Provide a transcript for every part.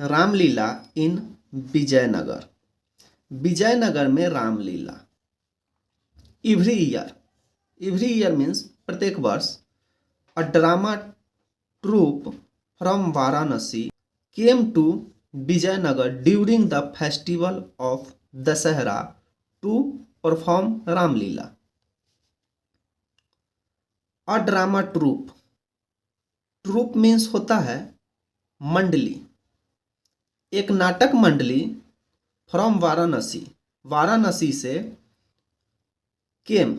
रामलीला इन विजयनगर। विजयनगर में Ramlila. Every year means प्रत्येक वर्ष। A drama troupe from Varanasi came to Vijayanagar during the festival of Dussehra to perform Ramlila. A drama troupe, troupe means होता है मंडली, एक नाटक मंडली। फ्रॉम वाराणसी, वाराणसी से। केम,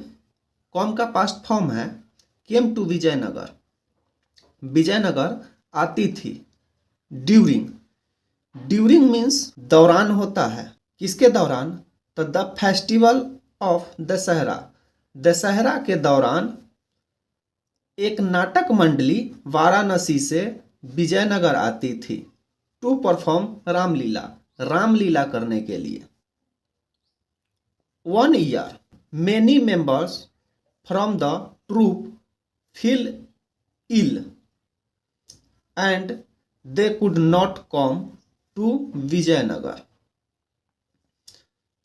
कॉम का पास्ट फॉर्म है। केम टू विजयनगर, विजयनगर आती थी। ड्यूरिंग, ड्यूरिंग मीन्स दौरान होता है। किसके दौरान? तो the festival of Dussehra, Dussehra के दौरान एक नाटक मंडली वाराणसी से विजयनगर आती थी टू परफॉर्म रामलीला, रामलीला करने के लिए। 1 year many members from the troupe feel ill and they could not come to Vijayanagar.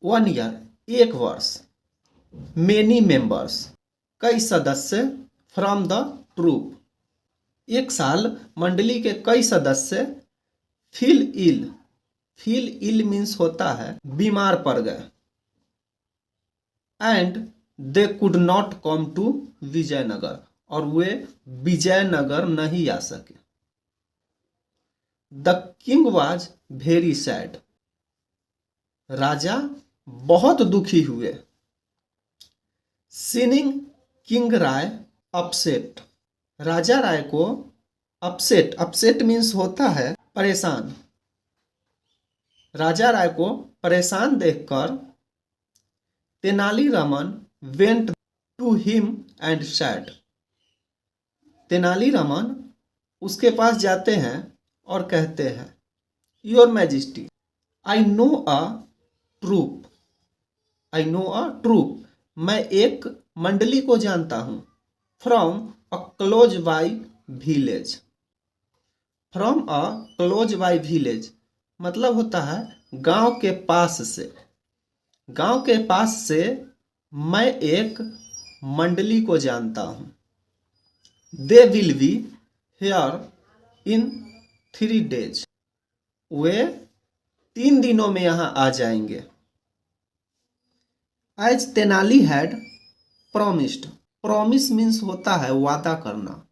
1 year, एक वर्ष। मेनी मेंबर्स, कई सदस्य। फ्रॉम द ट्रूप, एक साल मंडली के कई सदस्य। फील इल मीन्स होता है बीमार पड़ गए। And they could not come to Vijayanagar, और वे विजयनगर नहीं आ सके। The king was very sad, राजा बहुत दुखी हुए। सीनिंग किंग राय अपसेट, राजा राय को अपसेट, अपसेट मीन्स होता है परेशान। राजा राय को परेशान देखकर Tenaliraman went to him and said, Tenaliraman उसके पास जाते हैं और कहते हैं, your majesty I know a troupe, I know a troupe, मैं एक मंडली को जानता हूँ। From a close by village, from a close by village मतलब होता है गांव के पास से। गांव के पास से मैं एक मंडली को जानता हूँ। They will be here in 3 days, वे 3 दिनों में यहाँ आ जाएंगे। As Tenali had promised, promise means होता है वादा करना।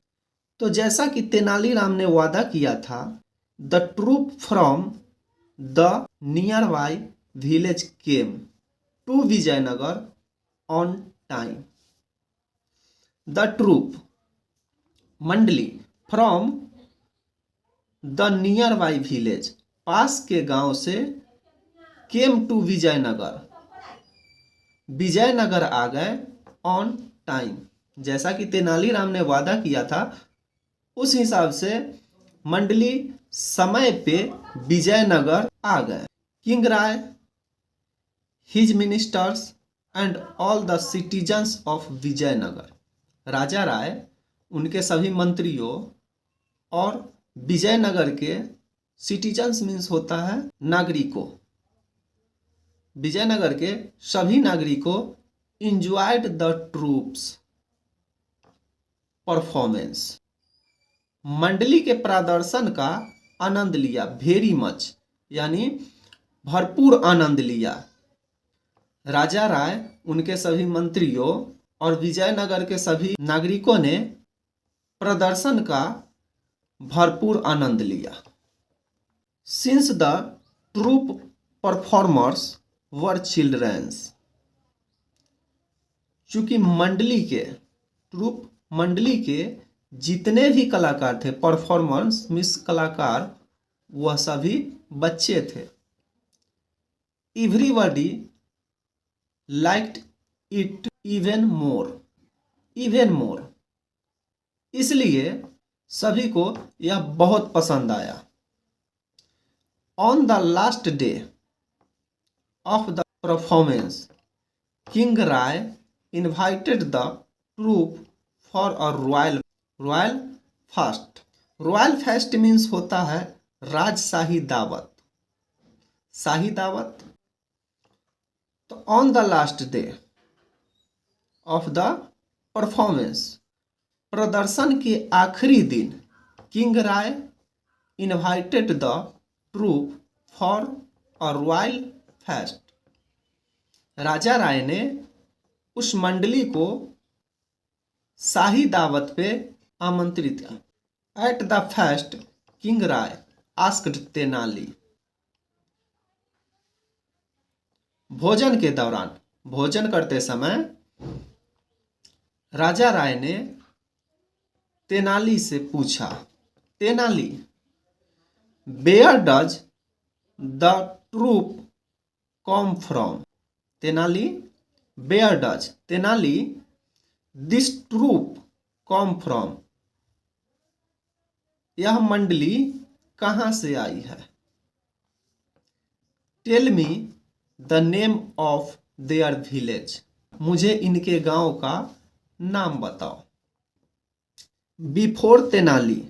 तो जैसा कि तेनालीराम ने वादा किया था, the troupe from the nearby village came to Vijayanagar on time. The troupe मंडली from the nearby village, पास के गांव से। केम टू विजयनगर, विजयनगर आ गए। ऑन टाइम, जैसा कि तेनालीराम ने वादा किया था उस हिसाब से मंडली समय पे विजयनगर आ गए। King Rai, his ministers and all the citizens of Vijayanagar, राजा राय, उनके सभी मंत्रियों और विजयनगर के सिटीजन्स मीन्स होता है नागरिकों, विजयनगर के सभी नागरिकों enjoyed the troops परफॉर्मेंस, मंडली के प्रदर्शन का आनंद लिया। वेरी मच यानी भरपूर आनंद लिया। राजा राय, उनके सभी मंत्रियों और विजयनगर के सभी नागरिकों ने प्रदर्शन का भरपूर आनंद लिया। Since the troupe performers were childrens, चूंकि मंडली के ट्रूप, मंडली के जितने भी कलाकार थे, परफॉर्मर्स मीन्स कलाकार, वह सभी बच्चे थे। Everybody liked it even more, even more, इसलिए सभी को यह बहुत पसंद आया। On the last day of the performance king Rai invited the troop for a royal fast. Royal fast means होता है राजशाही दावत। शाही दावत। तो on the last day of the performance, प्रदर्शन के आखिरी दिन, king Rai invited the troupe for a royal feast. राजा राय ने उस मंडली को शाही दावत पे आमंत्रित किया। At the feast king Rai asked Tenali. भोजन के दौरान, भोजन करते समय राजा राय ने तेनाली से पूछा, Tenali, where does the troupe come from. Tenali, where does, Tenali, this troupe come from, यह मंडली कहाँ से आई है। Tell me the name of their village, मुझे इनके गांव का नाम बताओ। Before Tenali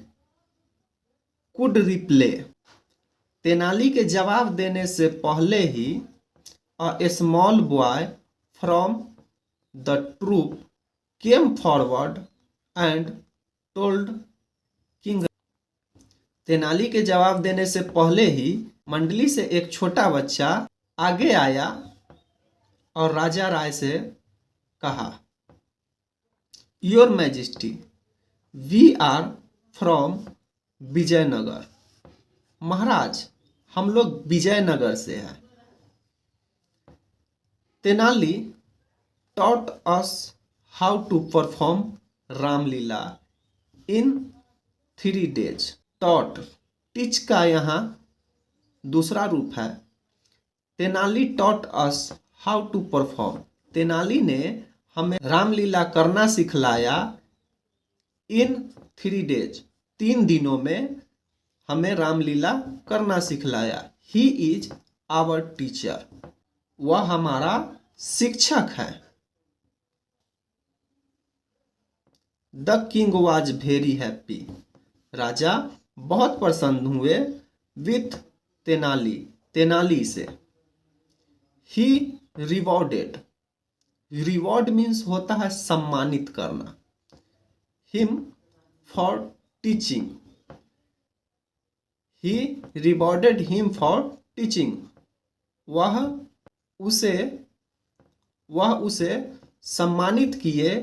could reply, Tenali के जवाब देने से पहले ही a small boy from the troupe came forward and told king. Tenali के जवाब देने से पहले ही मंडली से एक छोटा बच्चा आगे आया और राजा राय से कहा, your majesty, we are from Vijayanagar. महाराज, हम लोग विजयनगर से हैं। Tenali taught us how to perform Ramlila in 3 days। Taught, teach का यहाँ दूसरा रूप है। Tenali taught us how to perform, Tenali ने हमें रामलीला करना सिखलाया। इन 3 days, 3 दिनों में हमें रामलीला करना सिखलाया। ही इज आवर टीचर, वह हमारा शिक्षक है। The king was very happy, राजा बहुत प्रसन्न हुए। विथ तेनाली, तेनाली से। ही रिवॉर्डेड, रिवॉर्ड मीन्स होता है सम्मानित करना। Him for teaching, he rewarded him for teaching, वह उसे सम्मानित किए।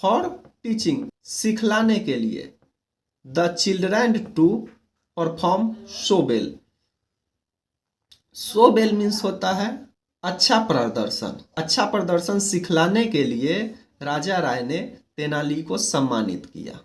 फॉर टीचिंग, सिखलाने के लिए। The children to perform so well, so well means होता है अच्छा प्रदर्शन। अच्छा प्रदर्शन सिखलाने के लिए राजा राय ने तेनाली को सम्मानित किया।